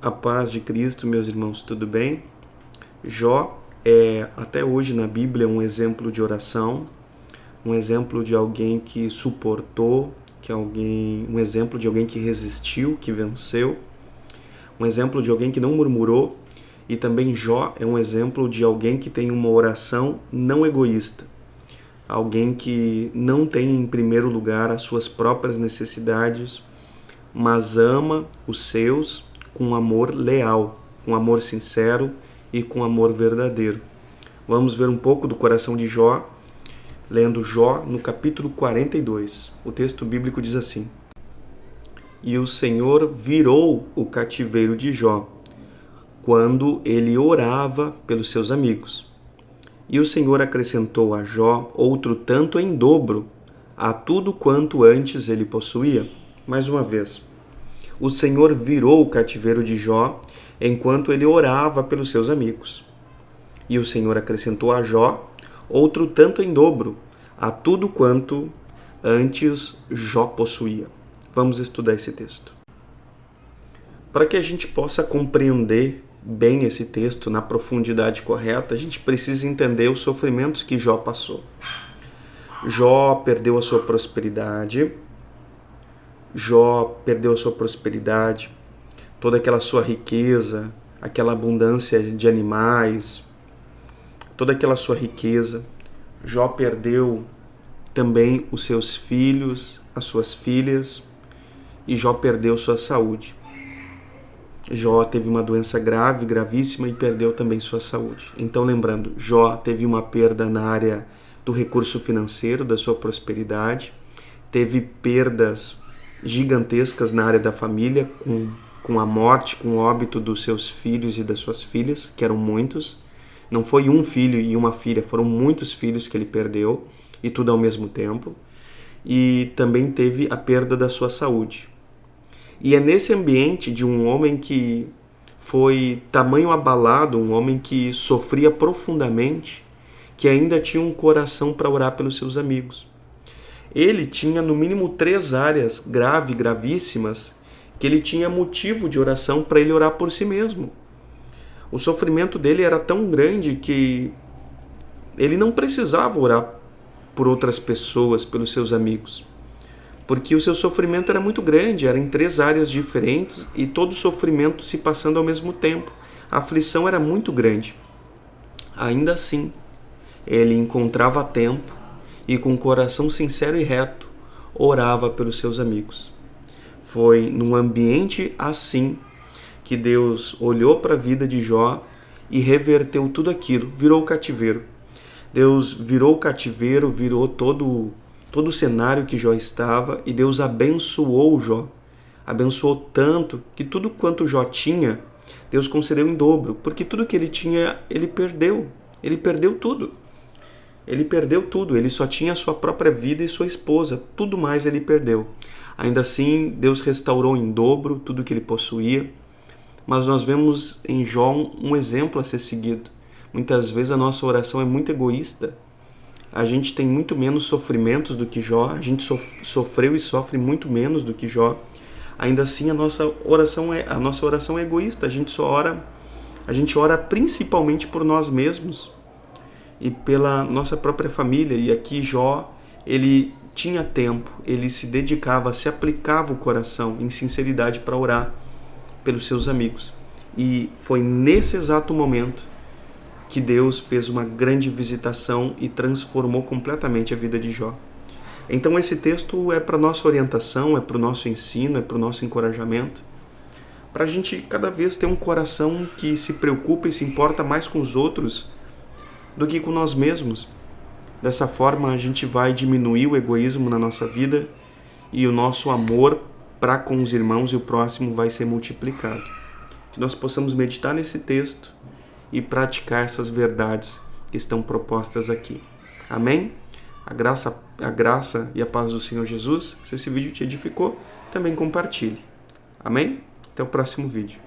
A paz de Cristo, meus irmãos, tudo bem? Jó é, até hoje na Bíblia, um exemplo de oração, um exemplo de alguém que suportou, um exemplo de alguém que resistiu, que venceu, um exemplo de alguém que não murmurou, e também Jó é um exemplo de alguém que tem uma oração não egoísta, alguém que não tem em primeiro lugar as suas próprias necessidades, mas ama os seus com um amor leal, com um amor sincero e com um amor verdadeiro. Vamos ver um pouco do coração de Jó, lendo Jó no capítulo 42. O texto bíblico diz assim: E o Senhor virou o cativeiro de Jó, quando ele orava pelos seus amigos. E o Senhor acrescentou a Jó outro tanto em dobro a tudo quanto antes ele possuía. Mais uma vez, o Senhor virou o cativeiro de Jó enquanto ele orava pelos seus amigos. E o Senhor acrescentou a Jó outro tanto em dobro a tudo quanto antes Jó possuía. Vamos estudar esse texto. Para que a gente possa compreender bem esse texto na profundidade correta, a gente precisa entender os sofrimentos que Jó passou. Jó perdeu a sua prosperidade, toda aquela sua riqueza, aquela abundância de animais, toda aquela sua riqueza. Jó perdeu também os seus filhos, as suas filhas, e Jó perdeu sua saúde. Jó teve uma doença grave, gravíssima, e perdeu também sua saúde. Então, lembrando, Jó teve uma perda na área do recurso financeiro, da sua prosperidade, teve perdas gigantescas na área da família, com a morte, com o óbito dos seus filhos e das suas filhas, que eram muitos. Não foi um filho e uma filha, foram muitos filhos que ele perdeu, e tudo ao mesmo tempo. E também teve a perda da sua saúde. E é nesse ambiente de um homem que foi tamanho abalado, um homem que sofria profundamente, que ainda tinha um coração para orar pelos seus amigos. Ele tinha no mínimo 3 áreas gravíssimas, que ele tinha motivo de oração para ele orar por si mesmo. O sofrimento dele era tão grande que ele não precisava orar por outras pessoas, pelos seus amigos, porque o seu sofrimento era muito grande, era em 3 áreas diferentes e todo o sofrimento se passando ao mesmo tempo. A aflição era muito grande. Ainda assim, ele encontrava tempo e com um coração sincero e reto, orava pelos seus amigos. Foi num ambiente assim que Deus olhou para a vida de Jó e reverteu tudo aquilo, virou o cativeiro. Deus virou o cativeiro, virou todo o cenário que Jó estava, e Deus abençoou Jó. Abençoou tanto que tudo quanto Jó tinha, Deus concedeu em dobro, porque tudo que ele tinha, ele perdeu. Ele perdeu tudo. Ele perdeu tudo, ele só tinha a sua própria vida e sua esposa, tudo mais ele perdeu. Ainda assim, Deus restaurou em dobro tudo que ele possuía, mas nós vemos em Jó um exemplo a ser seguido. Muitas vezes a nossa oração é muito egoísta, a gente tem muito menos sofrimentos do que Jó, a gente sofreu e sofre muito menos do que Jó. Ainda assim, a nossa oração é egoísta, a gente ora principalmente por nós mesmos e pela nossa própria família. E aqui Jó, ele tinha tempo, ele se dedicava, se aplicava o coração em sinceridade para orar pelos seus amigos. E foi nesse exato momento que Deus fez uma grande visitação e transformou completamente a vida de Jó. Então esse texto é para nossa orientação, é para o nosso ensino, é para o nosso encorajamento, para a gente cada vez ter um coração que se preocupa e se importa mais com os outros do que com nós mesmos. Dessa forma a gente vai diminuir o egoísmo na nossa vida e o nosso amor para com os irmãos e o próximo vai ser multiplicado. Que nós possamos meditar nesse texto e praticar essas verdades que estão propostas aqui. Amém? A graça e a paz do Senhor Jesus. Se esse vídeo te edificou, também compartilhe. Amém? Até o próximo vídeo.